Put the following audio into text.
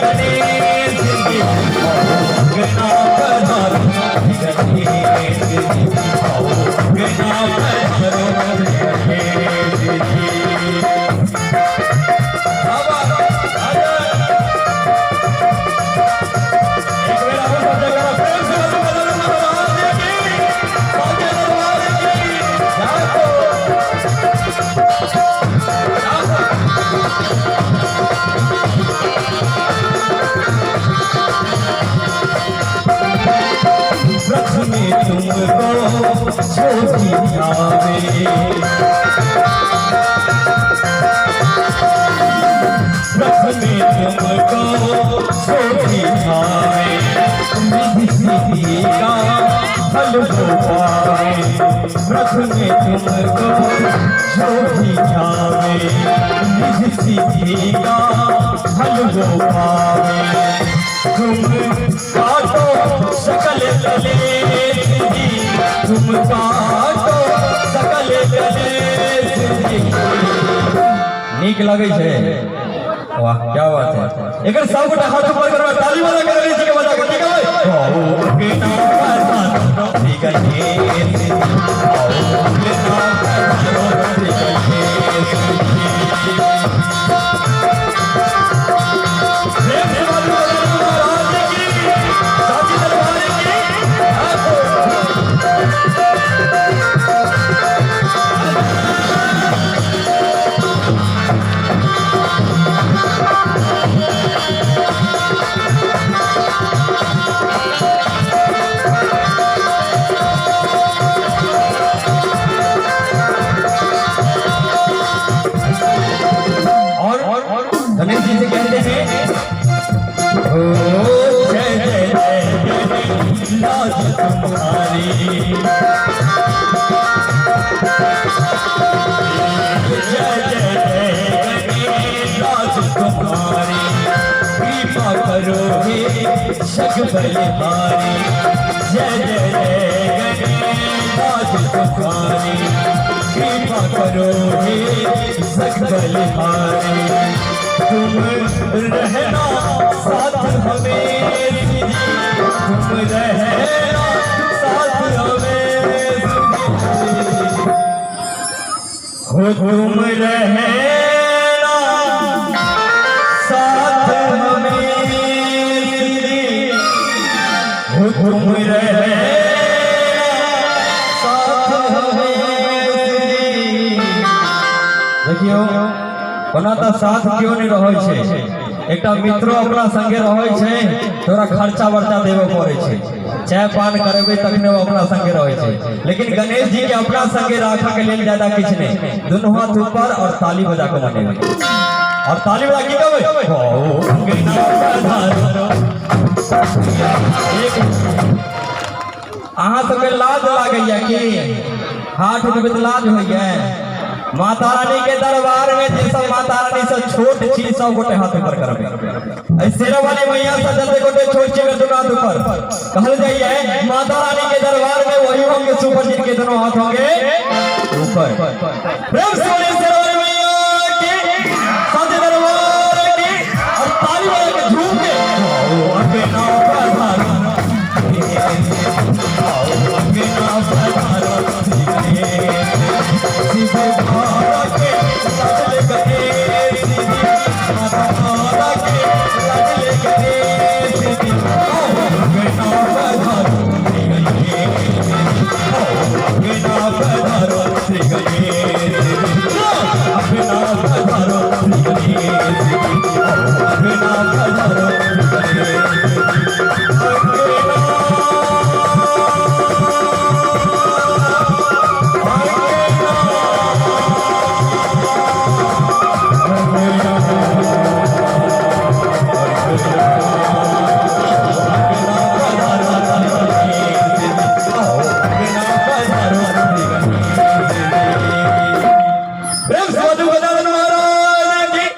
गणेश जी गणा पधारो गणेश जी गणा पधारो गणेश जी। तुमको छोटी आवे रखने तुमको छोटी आवे निधि का फल हो पावे रखने तुमको छोटी आवे निधि का फल हो पावे तुम काटो सकल गले तुम काटो सकल गले। नीक लगे छे वाह क्या बात है एकर सब गोटा हाथ ऊपर करबा ताली वाला कर ली जी के बजा के ठीक है ओ के नाम पर ठीक है ओ के नाम पर ठीक है गणेश जी से कहते हैं ओ जय जय जय लाज तुम्हारी जय जय जय लाज तुम्हारी कृपा करो हे शक बलिहारी जय जय जय लाज तुम्हारी कृपा करो हे शक बलिहारी तुम रहना साथ हमें तुम रहना साथ हमें हो तुम रहना साथ हमें हो तुम रहना साथ हमें। देखियो कोना तो साथ क्यों नहीं रहे छे एकटा मित्रो अपना संगे रहे छे तोरा खर्चा वर्चा देवे पड़े छे चाय पान करबे तखने वो अपना संगे रहे छे लेकिन गणेश जी के अपना संगे राखा के लिए ज्यादा कुछ नहीं दोनों हाथ ऊपर और ताली बजा के मनेबे और ताली बजा के कहबे ओ गणा पधारो अहाँ सबके लाज लागैया कि हाथ उठबे त लाज होइया माता रानी के दरबार में जे सब माता रानी से छोट चीज सब गोटे हाथ ऊपर करबे शेरा वाली मैया से जल्दी गोटे छोट चीज दोनों हाथ ऊपर कहल जाइए माता रानी के दरबार में वही होंगे सुपर जिनके दोनों हाथ होंगे ऊपर प्रेम से